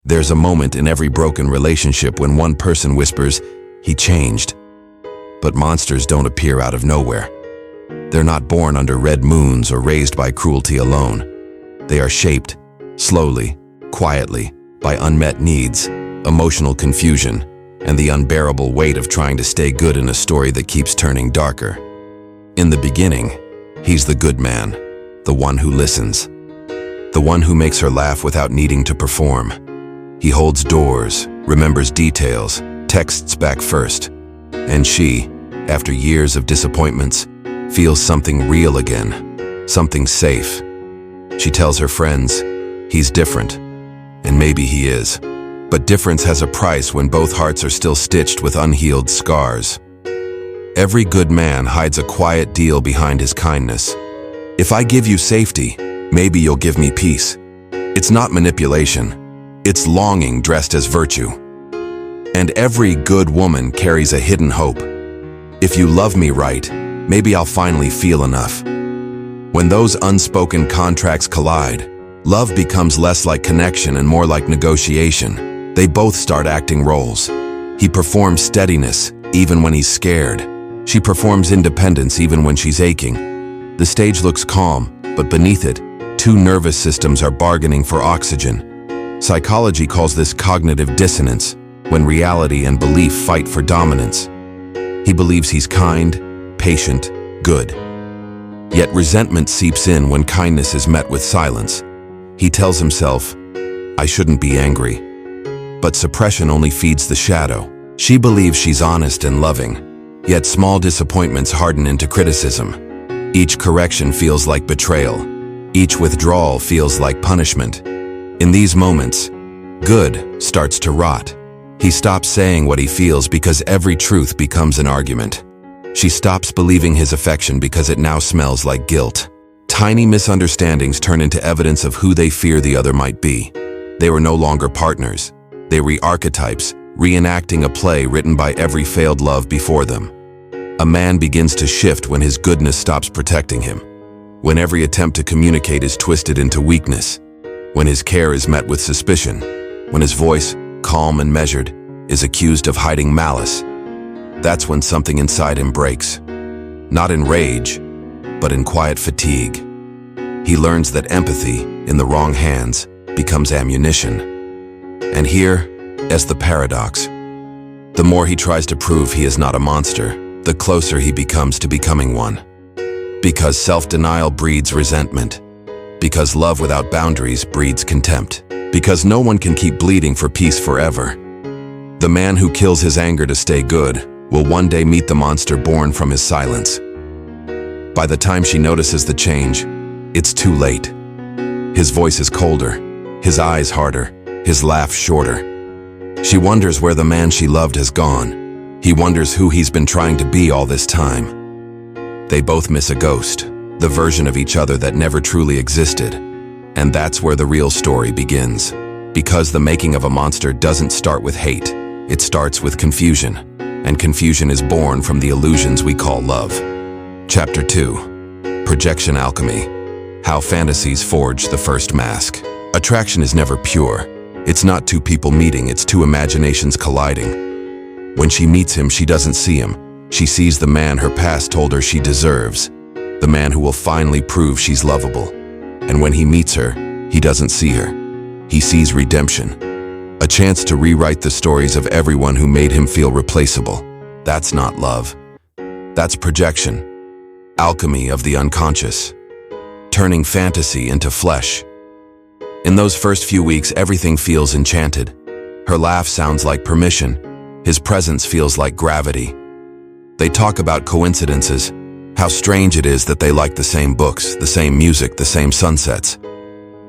There's a moment in every broken relationship when one person whispers, "He changed." But monsters don't appear out of nowhere. They're not born under red moons or raised by cruelty alone. They are shaped, slowly, quietly, by unmet needs, emotional confusion, and the unbearable weight of trying to stay good in a story that keeps turning darker. In the beginning, he's the good man, the one who listens, the one who makes her laugh without needing to perform. He holds doors, remembers details, texts back first, and she, after years of disappointments, feels something real again, something safe. She tells her friends, he's different, and maybe he is. But difference has a price when both hearts are still stitched with unhealed scars. Every good man hides a quiet deal behind his kindness. If I give you safety, maybe you'll give me peace. It's not manipulation. It's longing dressed as virtue. And every good woman carries a hidden hope. If you love me right, maybe I'll finally feel enough. When those unspoken contracts collide, love becomes less like connection and more like negotiation. They both start acting roles. He performs steadiness, even when he's scared. She performs independence, even when she's aching. The stage looks calm, but beneath it, two nervous systems are bargaining for oxygen. Psychology calls this cognitive dissonance, when reality and belief fight for dominance. He believes he's kind, patient, good. Yet resentment seeps in when kindness is met with silence. He tells himself, I shouldn't be angry. But suppression only feeds the shadow. She believes she's honest and loving, yet small disappointments harden into criticism. Each correction feels like betrayal. Each withdrawal feels like punishment. In these moments, good starts to rot. He stops saying what he feels because every truth becomes an argument. She stops believing his affection because it now smells like guilt. Tiny misunderstandings turn into evidence of who they fear the other might be. They were no longer partners. They were archetypes, reenacting a play written by every failed love before them. A man begins to shift when his goodness stops protecting him, when every attempt to communicate is twisted into weakness, when his care is met with suspicion, when his voice, calm and measured, is accused of hiding malice. That's when something inside him breaks. Not in rage, but in quiet fatigue. He learns that empathy, in the wrong hands, becomes ammunition. And here, as the paradox, the more he tries to prove he is not a monster, the closer he becomes to becoming one. Because self-denial breeds resentment. Because love without boundaries breeds contempt. Because no one can keep bleeding for peace forever. The man who kills his anger to stay good will one day meet the monster born from his silence. By the time she notices the change, it's too late. His voice is colder, his eyes harder, his laugh shorter. She wonders where the man she loved has gone. He wonders who he's been trying to be all this time. They both miss a ghost, the version of each other that never truly existed. And that's where the real story begins. Because the making of a monster doesn't start with hate. It starts with confusion. And confusion is born from the illusions we call love. Chapter 2. Projection Alchemy. How fantasies forge the first mask. Attraction is never pure. It's not two people meeting, it's two imaginations colliding. When she meets him, she doesn't see him. She sees the man her past told her she deserves. The man who will finally prove she's lovable. And when he meets her, he doesn't see her. He sees redemption. A chance to rewrite the stories of everyone who made him feel replaceable. That's not love. That's projection. Alchemy of the unconscious. Turning fantasy into flesh. In those first few weeks, everything feels enchanted. Her laugh sounds like permission. His presence feels like gravity. They talk about coincidences, how strange it is that they like the same books, the same music, the same sunsets.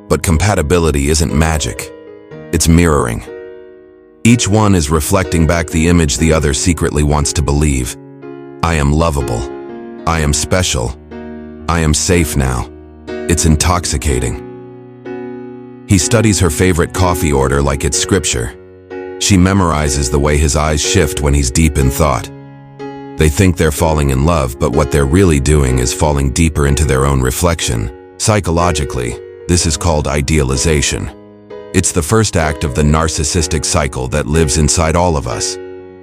But compatibility isn't magic. It's mirroring. Each one is reflecting back the image the other secretly wants to believe. I am lovable. I am special. I am safe now. It's intoxicating. He studies her favorite coffee order like it's scripture. She memorizes the way his eyes shift when he's deep in thought. They think they're falling in love, but what they're really doing is falling deeper into their own reflection. Psychologically, this is called idealization. It's the first act of the narcissistic cycle that lives inside all of us.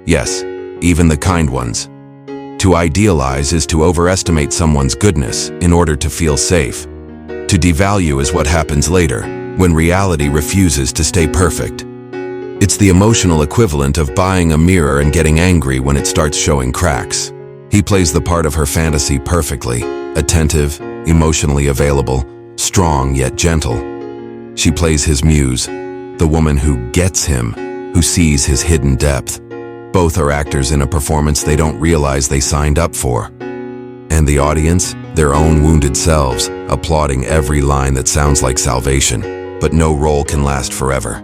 Yes, even the kind ones. To idealize is to overestimate someone's goodness in order to feel safe. To devalue is what happens later, when reality refuses to stay perfect. It's the emotional equivalent of buying a mirror and getting angry when it starts showing cracks. He plays the part of her fantasy perfectly, attentive, emotionally available, strong yet gentle. She plays his muse, the woman who gets him, who sees his hidden depth. Both are actors in a performance they don't realize they signed up for. And the audience, their own wounded selves, applauding every line that sounds like salvation, but no role can last forever.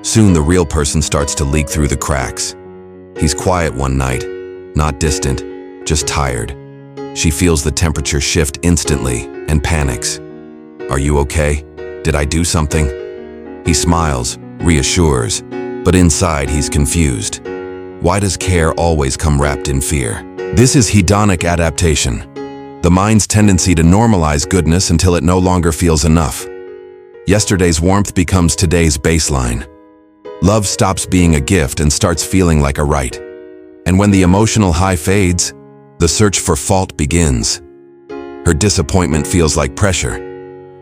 Soon the real person starts to leak through the cracks. He's quiet one night, not distant, just tired. She feels the temperature shift instantly and panics. "Are you okay? Did I do something?" He smiles, reassures, but inside he's confused. Why does care always come wrapped in fear? This is hedonic adaptation, the mind's tendency to normalize goodness until it no longer feels enough. Yesterday's warmth becomes today's baseline. Love stops being a gift and starts feeling like a right. And when the emotional high fades, the search for fault begins. Her disappointment feels like pressure.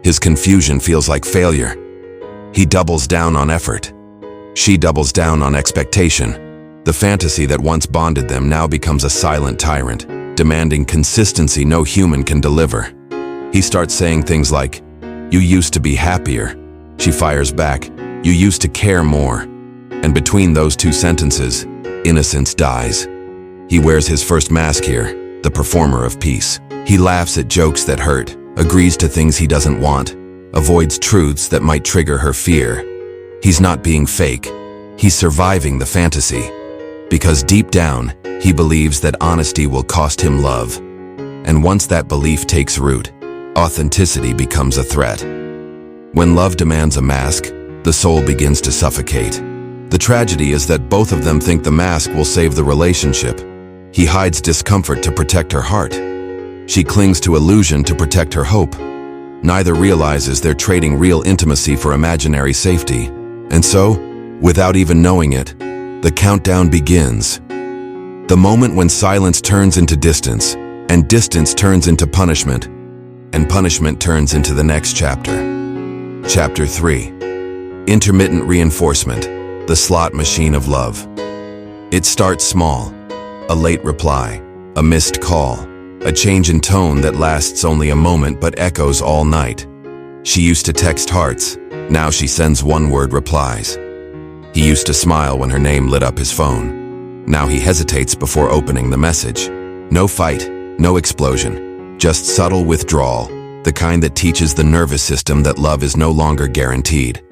His confusion feels like failure. He doubles down on effort. She doubles down on expectation. The fantasy that once bonded them now becomes a silent tyrant, demanding consistency no human can deliver. He starts saying things like, "You used to be happier." She fires back, "You used to care more." And between those two sentences, innocence dies. He wears his first mask here, the performer of peace. He laughs at jokes that hurt, agrees to things he doesn't want, avoids truths that might trigger her fear. He's not being fake. He's surviving the fantasy. Because deep down, he believes that honesty will cost him love. And once that belief takes root, authenticity becomes a threat. When love demands a mask, the soul begins to suffocate. The tragedy is that both of them think the mask will save the relationship. He hides discomfort to protect her heart. She clings to illusion to protect her hope. Neither realizes they're trading real intimacy for imaginary safety. And so, without even knowing it, the countdown begins. The moment when silence turns into distance, and distance turns into punishment, and punishment turns into the next chapter. Chapter 3. Intermittent reinforcement, the slot machine of love. It starts small. A late reply, a missed call, a change in tone that lasts only a moment but echoes all night. She used to text hearts, now she sends one-word replies. He used to smile when her name lit up his phone. Now he hesitates before opening the message. No fight, no explosion, just subtle withdrawal, the kind that teaches the nervous system that love is no longer guaranteed.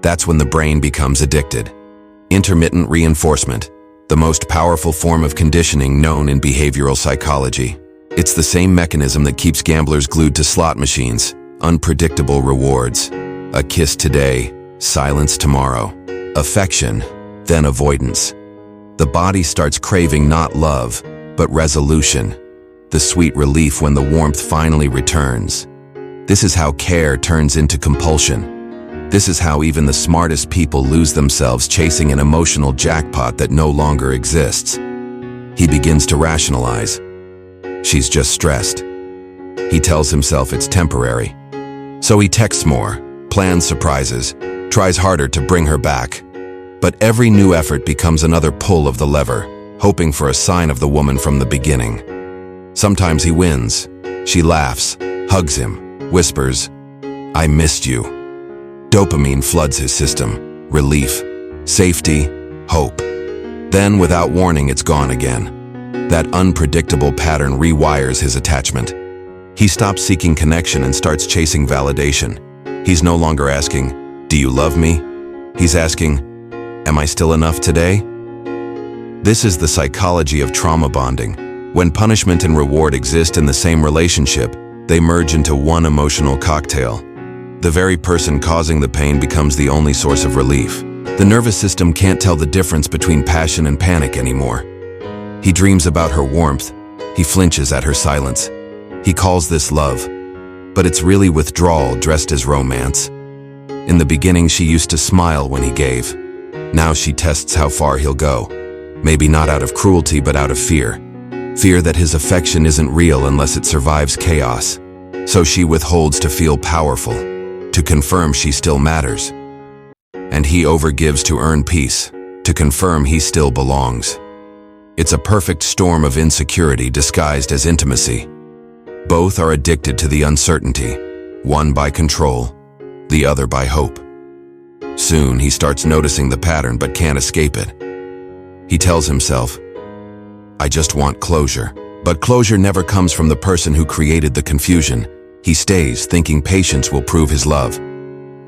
That's when the brain becomes addicted. Intermittent reinforcement, the most powerful form of conditioning known in behavioral psychology. It's the same mechanism that keeps gamblers glued to slot machines, unpredictable rewards. A kiss today, silence tomorrow. Affection, then avoidance. The body starts craving not love, but resolution. The sweet relief when the warmth finally returns. This is how care turns into compulsion. This is how even the smartest people lose themselves chasing an emotional jackpot that no longer exists. He begins to rationalize. She's just stressed. He tells himself it's temporary. So he texts more, plans surprises, tries harder to bring her back. But every new effort becomes another pull of the lever, hoping for a sign of the woman from the beginning. Sometimes he wins. She laughs, hugs him, whispers, "I missed you." Dopamine floods his system, relief, safety, hope. Then, without warning, it's gone again. That unpredictable pattern rewires his attachment. He stops seeking connection and starts chasing validation. He's no longer asking, "Do you love me?" He's asking, "Am I still enough today?" This is the psychology of trauma bonding. When punishment and reward exist in the same relationship, they merge into one emotional cocktail. The very person causing the pain becomes the only source of relief. The nervous system can't tell the difference between passion and panic anymore. He dreams about her warmth. He flinches at her silence. He calls this love, but it's really withdrawal dressed as romance. In the beginning, she used to smile when he gave. Now she tests how far he'll go. Maybe not out of cruelty, but out of fear. Fear that his affection isn't real unless it survives chaos. So she withholds to feel powerful, to confirm she still matters. And he overgives to earn peace, to confirm he still belongs. It's a perfect storm of insecurity disguised as intimacy. Both are addicted to the uncertainty, one by control, the other by hope. Soon he starts noticing the pattern but can't escape it. He tells himself, "I just want closure." But closure never comes from the person who created the confusion. He stays, thinking patience will prove his love.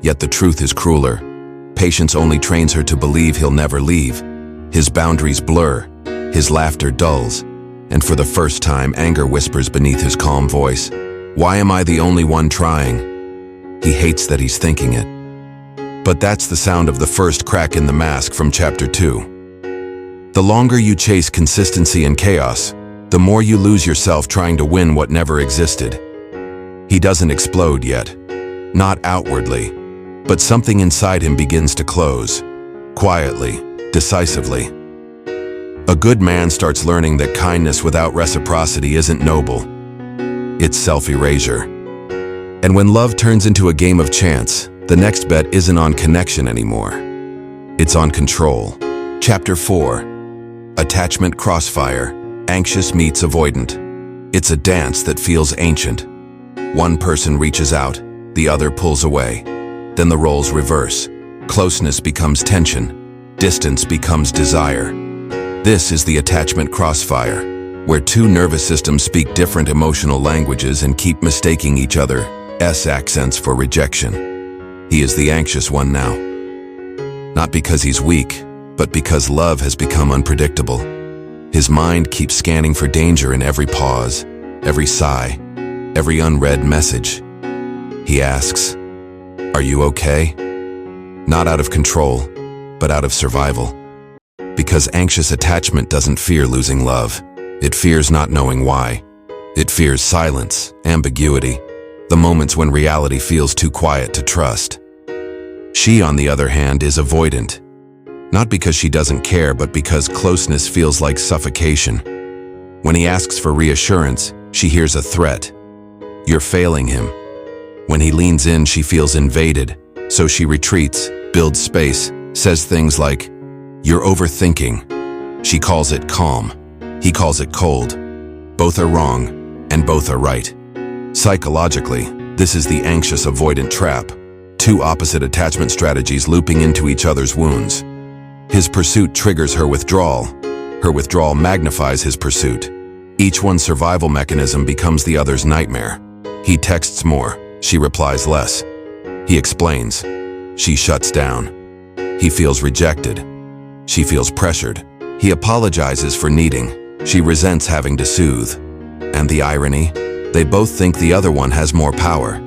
Yet the truth is crueler. Patience only trains her to believe he'll never leave. His boundaries blur, his laughter dulls, and for the first time anger whispers beneath his calm voice. Why am I the only one trying? He hates that he's thinking it. But that's the sound of the first crack in the mask from Chapter 2. The longer you chase consistency and chaos, the more you lose yourself trying to win what never existed. He doesn't explode yet, not outwardly, but something inside him begins to close, quietly, decisively. A good man starts learning that kindness without reciprocity isn't noble. It's self-erasure. And when love turns into a game of chance, the next bet isn't on connection anymore. It's on control. Chapter 4. Attachment Crossfire. Anxious meets avoidant. It's a dance that feels ancient. One person reaches out, the other pulls away. Then the roles reverse. Closeness becomes tension. Distance becomes desire. This is the attachment crossfire, where two nervous systems speak different emotional languages and keep mistaking each other's accents for rejection. He is the anxious one now. Not because he's weak, but because love has become unpredictable. His mind keeps scanning for danger in every pause, every sigh, every unread message. He asks, "Are you okay?" Not out of control, but out of survival. Because anxious attachment doesn't fear losing love. It fears not knowing why. It fears silence, ambiguity, the moments when reality feels too quiet to trust. She, on the other hand, is avoidant. Not because she doesn't care, but because closeness feels like suffocation. When he asks for reassurance, she hears a threat. You're failing him. When he leans in, she feels invaded, so she retreats, builds space, says things like, "You're overthinking." She calls it calm. He calls it cold. Both are wrong, and both are right. Psychologically, this is the anxious avoidant trap. Two opposite attachment strategies looping into each other's wounds. His pursuit triggers her withdrawal. Her withdrawal magnifies his pursuit. Each one's survival mechanism becomes the other's nightmare. He texts more. She replies less. He explains. She shuts down. He feels rejected. She feels pressured. He apologizes for needing. She resents having to soothe. And the irony? They both think the other one has more power.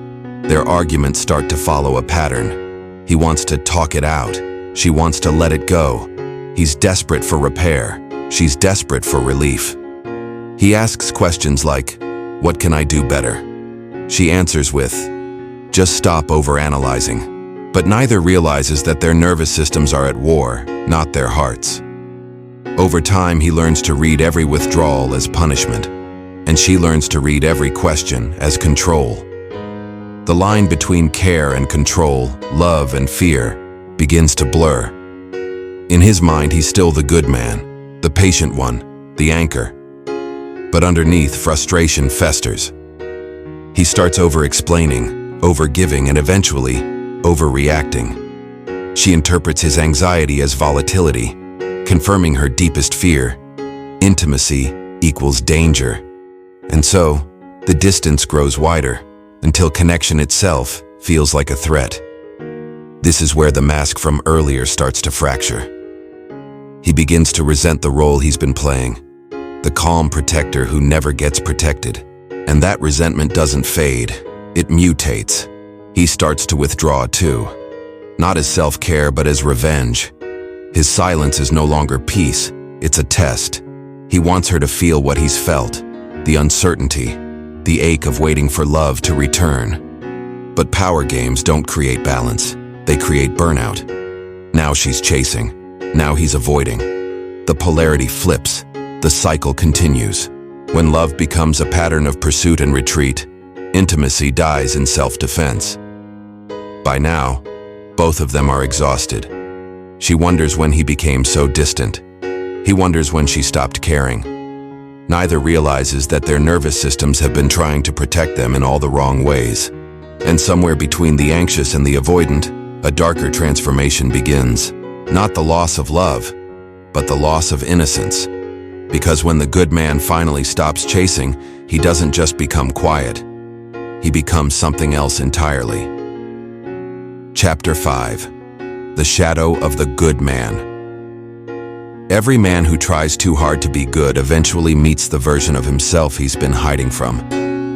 Their arguments start to follow a pattern. He wants to talk it out. She wants to let it go. He's desperate for repair. She's desperate for relief. He asks questions like, "What can I do better?" She answers with, "Just stop overanalyzing." But neither realizes that their nervous systems are at war, not their hearts. Over time, he learns to read every withdrawal as punishment, and she learns to read every question as control. The line between care and control, love and fear, begins to blur. In his mind, he's still the good man, the patient one, the anchor. But underneath, frustration festers. He starts over-explaining, over-giving, and eventually, overreacting. She interprets his anxiety as volatility, confirming her deepest fear. Intimacy equals danger. And so, the distance grows wider, until connection itself feels like a threat. This is where the mask from earlier starts to fracture. He begins to resent the role he's been playing, the calm protector who never gets protected. And that resentment doesn't fade, it mutates. He starts to withdraw too, not as self-care but as revenge. His silence is no longer peace, it's a test. He wants her to feel what he's felt, the uncertainty, the ache of waiting for love to return. But power games don't create balance. They create burnout. Now she's chasing. Now he's avoiding. The polarity flips. The cycle continues. When love becomes a pattern of pursuit and retreat, intimacy dies in self-defense. By now, both of them are exhausted. She wonders when he became so distant. He wonders when she stopped caring. Neither realizes that their nervous systems have been trying to protect them in all the wrong ways. And somewhere between the anxious and the avoidant, a darker transformation begins. Not the loss of love, but the loss of innocence. Because when the good man finally stops chasing, he doesn't just become quiet. He becomes something else entirely. Chapter 5. The Shadow of the Good Man. Every man who tries too hard to be good eventually meets the version of himself he's been hiding from.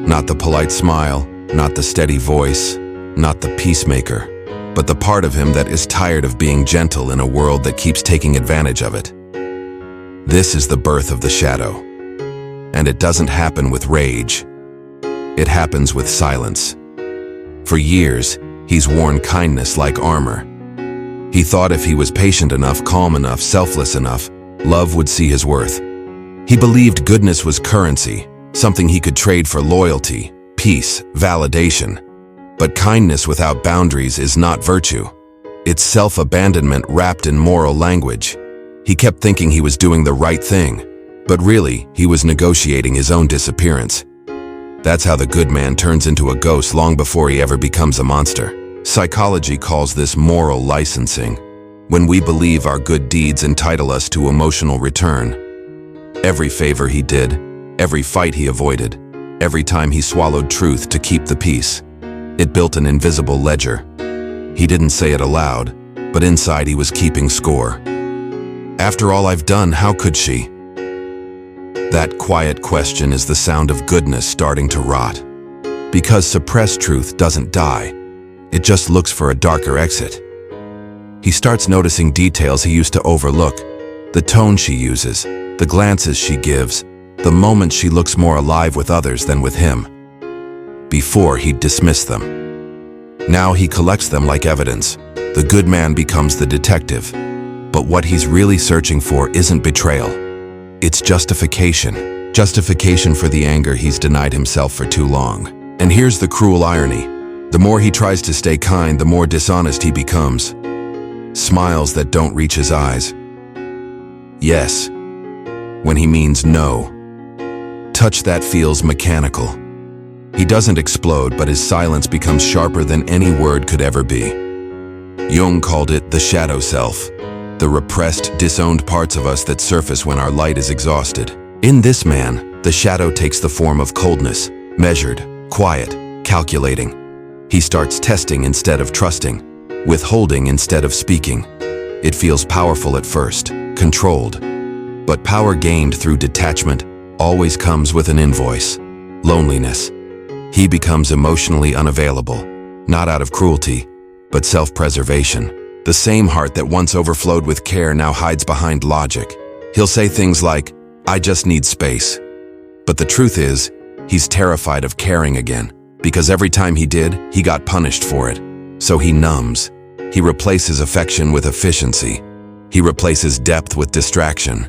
Not the polite smile, not the steady voice, not the peacemaker, but the part of him that is tired of being gentle in a world that keeps taking advantage of it. This is the birth of the shadow. And it doesn't happen with rage. It happens with silence. For years, he's worn kindness like armor. He thought if he was patient enough, calm enough, selfless enough, love would see his worth. He believed goodness was currency, something he could trade for loyalty, peace, validation. But kindness without boundaries is not virtue. It's self-abandonment wrapped in moral language. He kept thinking he was doing the right thing, but really, he was negotiating his own disappearance. That's how the good man turns into a ghost long before he ever becomes a monster. Psychology calls this moral licensing, when we believe our good deeds entitle us to emotional return. Every favor he did, every fight he avoided, every time he swallowed truth to keep the peace. It built an invisible ledger. He didn't say it aloud, but inside he was keeping score. After all I've done, how could she? That quiet question is the sound of goodness starting to rot. Because suppressed truth doesn't die. It just looks for a darker exit. He starts noticing details he used to overlook. The tone she uses, the glances she gives, the moments she looks more alive with others than with him. Before, he'd dismiss them. Now he collects them like evidence. The good man becomes the detective. But what he's really searching for isn't betrayal. It's justification. Justification for the anger he's denied himself for too long. And here's the cruel irony. The more he tries to stay kind, the more dishonest he becomes. Smiles that don't reach his eyes. Yes, when he means no. Touch that feels mechanical. He doesn't explode, but his silence becomes sharper than any word could ever be. Jung called it the shadow self, the repressed, disowned parts of us that surface when our light is exhausted. In this man, the shadow takes the form of coldness, measured, quiet, calculating. He starts testing instead of trusting, withholding instead of speaking. It feels powerful at first, controlled. But power gained through detachment always comes with an invoice: loneliness. He becomes emotionally unavailable, not out of cruelty, but self-preservation. The same heart that once overflowed with care now hides behind logic. He'll say things like, "I just need space." But the truth is, he's terrified of caring again. Because every time he did, he got punished for it. So he numbs. He replaces affection with efficiency. He replaces depth with distraction.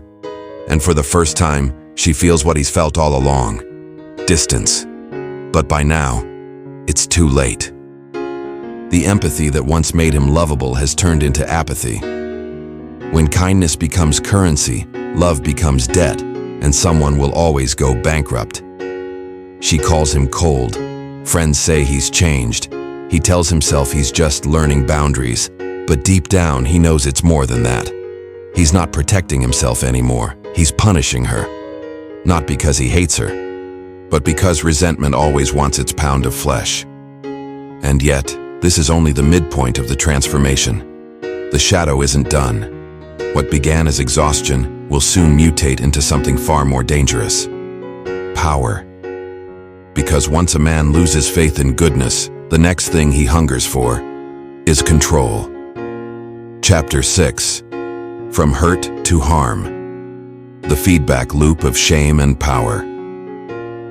And for the first time, she feels what he's felt all along: distance. But by now, it's too late. The empathy that once made him lovable has turned into apathy. When kindness becomes currency, love becomes debt, and someone will always go bankrupt. She calls him cold. Friends say he's changed. He tells himself he's just learning boundaries, but deep down he knows it's more than that. He's not protecting himself anymore. He's punishing her. Not because he hates her, but because resentment always wants its pound of flesh. And yet, this is only the midpoint of the transformation. The shadow isn't done. What began as exhaustion will soon mutate into something far more dangerous: power. Because once a man loses faith in goodness, the next thing he hungers for is control. Chapter 6. From Hurt to Harm. The feedback loop of shame and power.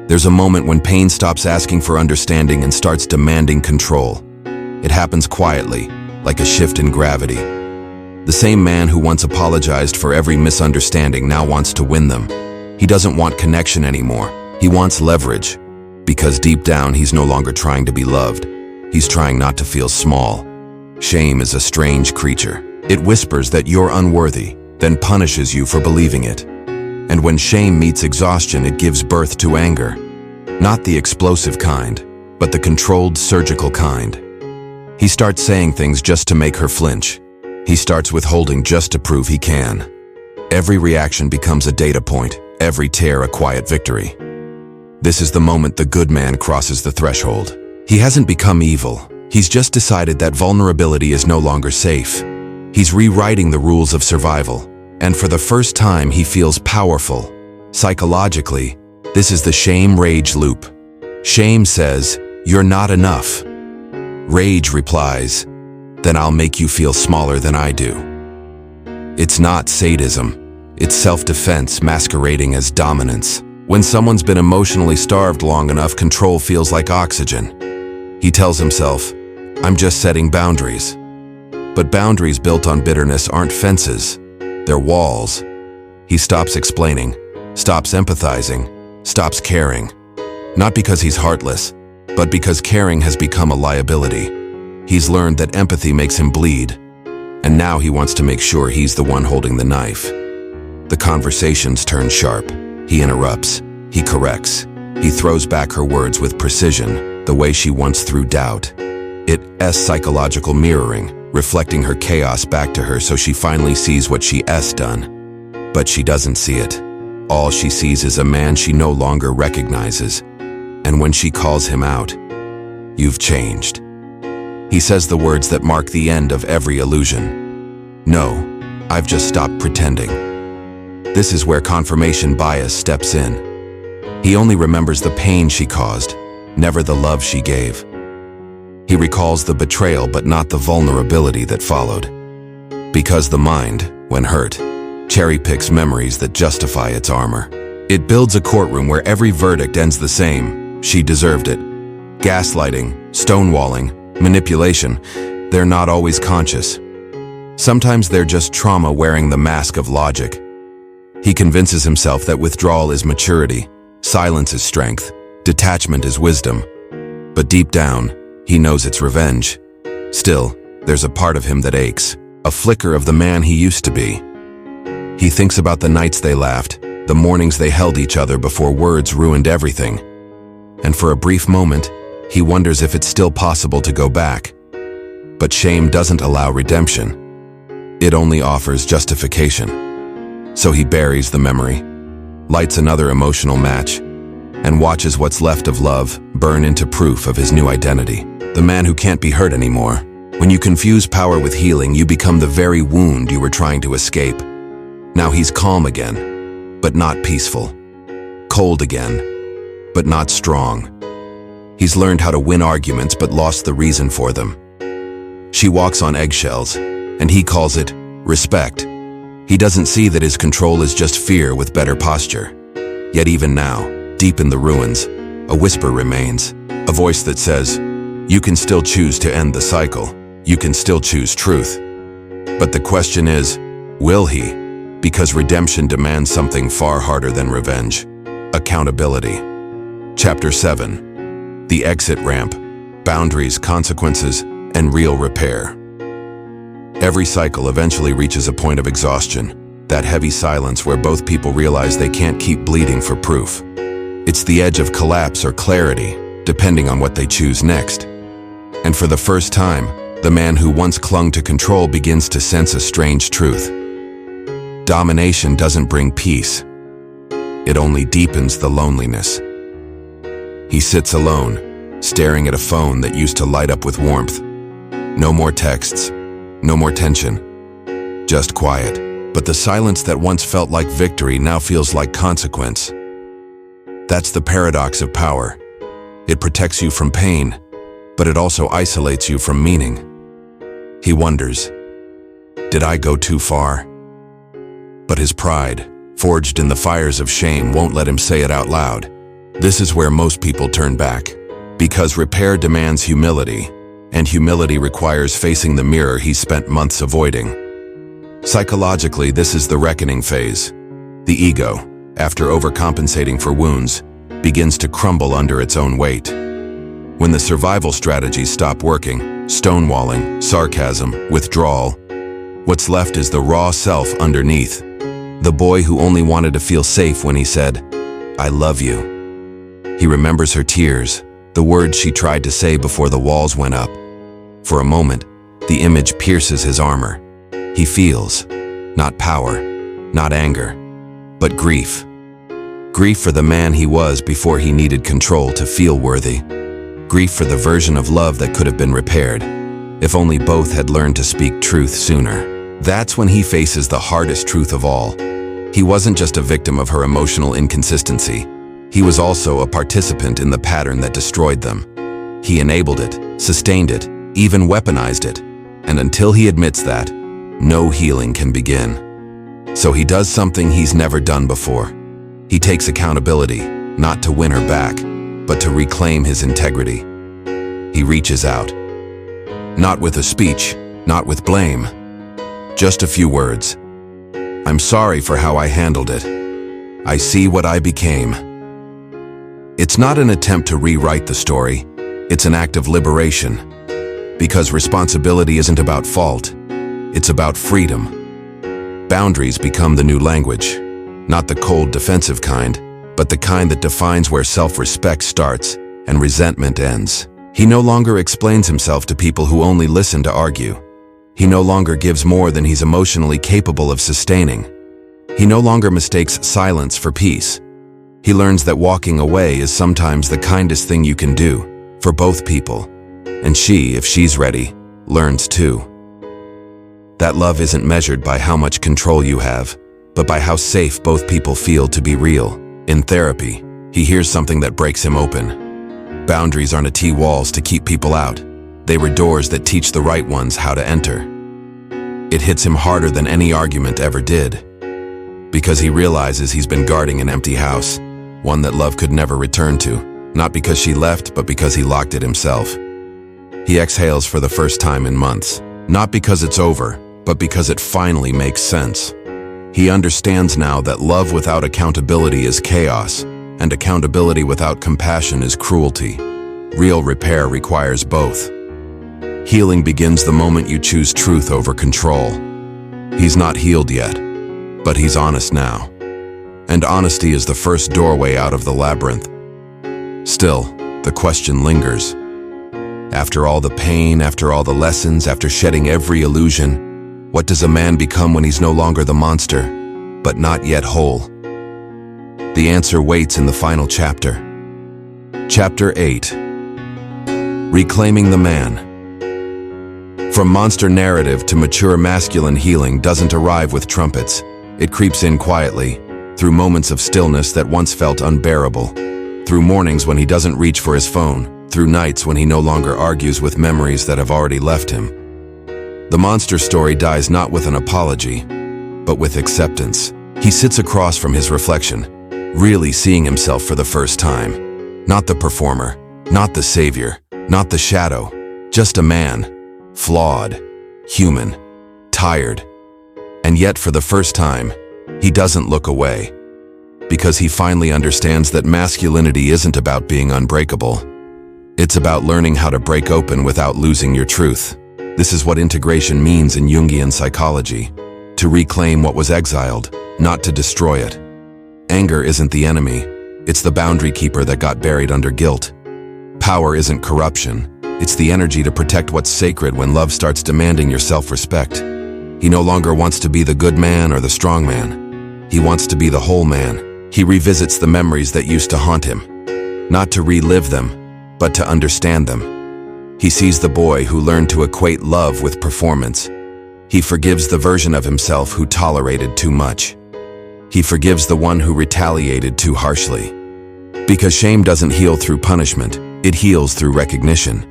There's a moment when pain stops asking for understanding and starts demanding control. It happens quietly, like a shift in gravity. The same man who once apologized for every misunderstanding now wants to win them. He doesn't want connection anymore. He wants leverage, because deep down he's no longer trying to be loved. He's trying not to feel small. Shame is a strange creature. It whispers that you're unworthy, then punishes you for believing it. And when shame meets exhaustion, it gives birth to anger. Not the explosive kind, but the controlled, surgical kind. He starts saying things just to make her flinch. He starts withholding just to prove he can. Every reaction becomes a data point, every tear a quiet victory. This is the moment the good man crosses the threshold. He hasn't become evil. He's just decided that vulnerability is no longer safe. He's rewriting the rules of survival. And for the first time, he feels powerful. Psychologically, this is the shame-rage loop. Shame says, "You're not enough." Rage replies, "Then I'll make you feel smaller than I do." It's not sadism. It's self-defense masquerading as dominance. When someone's been emotionally starved long enough, control feels like oxygen. He tells himself, "I'm just setting boundaries." But boundaries built on bitterness aren't fences. They're walls. He stops explaining, stops empathizing, stops caring. Not because he's heartless, but because caring has become a liability. He's learned that empathy makes him bleed, and now he wants to make sure he's the one holding the knife. The conversations turn sharp. He interrupts. He corrects. He throws back her words with precision, the way she once threw doubt. It's psychological mirroring, reflecting her chaos back to her so she finally sees what she's done. But she doesn't see it. All she sees is a man she no longer recognizes. And when she calls him out, "You've changed," he says the words that mark the end of every illusion. "No, I've just stopped pretending." This is where confirmation bias steps in. He only remembers the pain she caused, never the love she gave. He recalls the betrayal but not the vulnerability that followed. Because the mind, when hurt, cherry-picks memories that justify its armor. It builds a courtroom where every verdict ends the same: she deserved it. Gaslighting, stonewalling, manipulation, they're not always conscious. Sometimes they're just trauma wearing the mask of logic. He convinces himself that withdrawal is maturity, silence is strength, detachment is wisdom. But deep down, he knows it's revenge. Still, there's a part of him that aches, a flicker of the man he used to be. He thinks about the nights they laughed, the mornings they held each other before words ruined everything. And for a brief moment, he wonders if it's still possible to go back. But shame doesn't allow redemption. It only offers justification. So he buries the memory, lights another emotional match, and watches what's left of love burn into proof of his new identity. The man who can't be hurt anymore. When you confuse power with healing, you become the very wound you were trying to escape. Now he's calm again, but not peaceful. Cold again, but not strong. He's learned how to win arguments but lost the reason for them. She walks on eggshells, and he calls it respect. He doesn't see that his control is just fear with better posture. Yet even now, deep in the ruins, a whisper remains, a voice that says, "You can still choose to end the cycle. You can still choose truth." But the question is, will he? Because redemption demands something far harder than revenge: accountability. Chapter 7. The exit ramp, boundaries, consequences, and real repair. Every cycle eventually reaches a point of exhaustion, that heavy silence where both people realize they can't keep bleeding for proof. It's the edge of collapse or clarity, depending on what they choose next. And for the first time, the man who once clung to control begins to sense a strange truth. Domination doesn't bring peace. It only deepens the loneliness. He sits alone, staring at a phone that used to light up with warmth. No more texts, no more tension, just quiet. But the silence that once felt like victory now feels like consequence. That's the paradox of power. It protects you from pain, but it also isolates you from meaning. He wonders, did I go too far? But his pride, forged in the fires of shame, won't let him say it out loud. This is where most people turn back. Because repair demands humility, And humility requires facing the mirror he spent months avoiding. Psychologically, this is the reckoning phase. The ego, after overcompensating for wounds, begins to crumble under its own weight. When the survival strategies stop working, stonewalling, sarcasm, withdrawal, what's left is the raw self underneath. The boy who only wanted to feel safe when he said, "I love you." He remembers her tears, the words she tried to say before the walls went up. For a moment, the image pierces his armor. He feels, not power, not anger, but grief. Grief for the man he was before he needed control to feel worthy. Grief for the version of love that could have been repaired, if only both had learned to speak truth sooner. That's when he faces the hardest truth of all. He wasn't just a victim of her emotional inconsistency. He was also a participant in the pattern that destroyed them. He enabled it, sustained it, even weaponized it. And until he admits that, no healing can begin. So he does something he's never done before. He takes accountability, not to win her back, but to reclaim his integrity. He reaches out. Not with a speech, not with blame. Just a few words. "I'm sorry for how I handled it. I see what I became." It's not an attempt to rewrite the story. It's an act of liberation. Because responsibility isn't about fault. It's about freedom. Boundaries become the new language. Not the cold, defensive kind, but the kind that defines where self-respect starts and resentment ends. He no longer explains himself to people who only listen to argue. He no longer gives more than he's emotionally capable of sustaining. He no longer mistakes silence for peace. He learns that walking away is sometimes the kindest thing you can do, for both people. And she, if she's ready, learns too. That love isn't measured by how much control you have, but by how safe both people feel to be real. In therapy, he hears something that breaks him open. Boundaries aren't T-walls to keep people out. They were doors that teach the right ones how to enter. It hits him harder than any argument ever did. Because he realizes he's been guarding an empty house, one that love could never return to, not because she left, but because he locked it himself. He exhales for the first time in months, not because it's over, but because it finally makes sense. He understands now that love without accountability is chaos, and accountability without compassion is cruelty. Real repair requires both. Healing begins the moment you choose truth over control. He's not healed yet, but he's honest now. And honesty is the first doorway out of the labyrinth. Still, the question lingers. After all the pain, after all the lessons, after shedding every illusion, what does a man become when he's no longer the monster, but not yet whole? The answer waits in the final chapter. Chapter 8. Reclaiming the Man. From monster narrative to mature masculine healing doesn't arrive with trumpets. It creeps in quietly, through moments of stillness that once felt unbearable, through mornings when he doesn't reach for his phone, through nights when he no longer argues with memories that have already left him. The monster story dies not with an apology, but with acceptance. He sits across from his reflection, really seeing himself for the first time. Not the performer, not the savior, not the shadow, just a man, flawed, human, tired. And yet for the first time, he doesn't look away. Because he finally understands that masculinity isn't about being unbreakable. It's about learning how to break open without losing your truth. This is what integration means in Jungian psychology. To reclaim what was exiled, not to destroy it. Anger isn't the enemy. It's the boundary keeper that got buried under guilt. Power isn't corruption. It's the energy to protect what's sacred when love starts demanding your self-respect. He no longer wants to be the good man or the strong man. He wants to be the whole man. He revisits the memories that used to haunt him. Not to relive them, but to understand them. He sees the boy who learned to equate love with performance. He forgives the version of himself who tolerated too much. He forgives the one who retaliated too harshly. Because shame doesn't heal through punishment, it heals through recognition.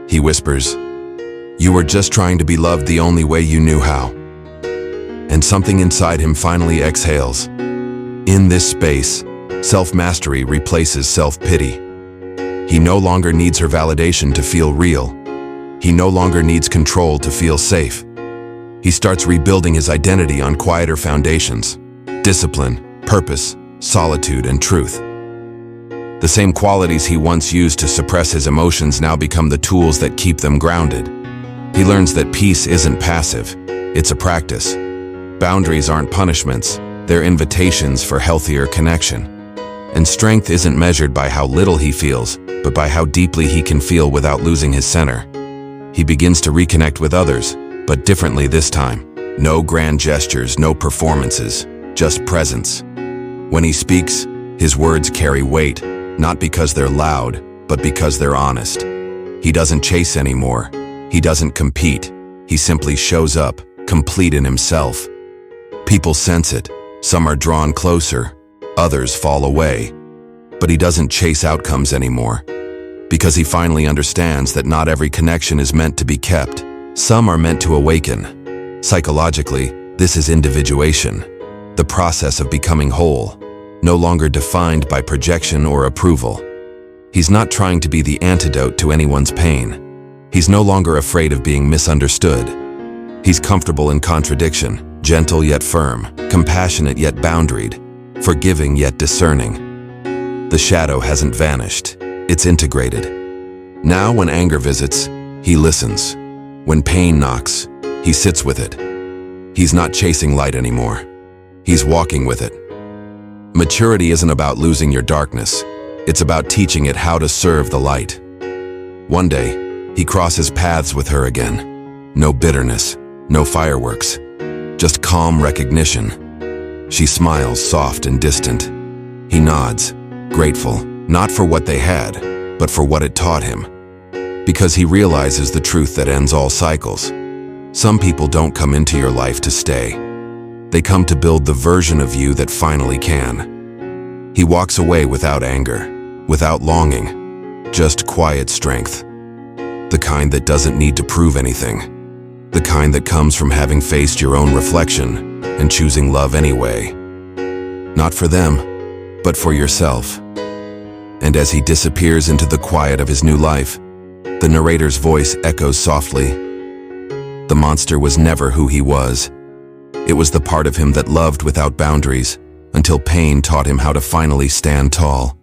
He whispers, "You were just trying to be loved the only way you knew how." And something inside him finally exhales. In this space, self-mastery replaces self-pity. He no longer needs her validation to feel real. He no longer needs control to feel safe. He starts rebuilding his identity on quieter foundations: discipline, purpose, solitude, and truth. The same qualities he once used to suppress his emotions now become the tools that keep them grounded. He learns that peace isn't passive, it's a practice. Boundaries aren't punishments, they're invitations for healthier connection. And strength isn't measured by how little he feels, but by how deeply he can feel without losing his center. He begins to reconnect with others, but differently this time. No grand gestures, no performances, just presence. When he speaks, his words carry weight, not because they're loud, but because they're honest. He doesn't chase anymore. He doesn't compete. He simply shows up, complete in himself. People sense it. Some are drawn closer, others fall away. But he doesn't chase outcomes anymore, because he finally understands that not every connection is meant to be kept. Some are meant to awaken. Psychologically, this is individuation, the process of becoming whole, no longer defined by projection or approval. He's not trying to be the antidote to anyone's pain. He's no longer afraid of being misunderstood. He's comfortable in contradiction, gentle yet firm, compassionate yet boundaried, forgiving yet discerning. The shadow hasn't vanished, it's integrated. Now when anger visits, he listens. When pain knocks, he sits with it. He's not chasing light anymore. He's walking with it. Maturity isn't about losing your darkness. It's about teaching it how to serve the light. One day, he crosses paths with her again. No bitterness, no fireworks, just calm recognition. She smiles, soft and distant. He nods, grateful, not for what they had, but for what it taught him. Because he realizes the truth that ends all cycles. Some people don't come into your life to stay. They come to build the version of you that finally can. He walks away without anger, without longing, just quiet strength. The kind that doesn't need to prove anything. The kind that comes from having faced your own reflection and choosing love anyway. Not for them, but for yourself. And as he disappears into the quiet of his new life, the narrator's voice echoes softly. The monster was never who he was. It was the part of him that loved without boundaries, until pain taught him how to finally stand tall.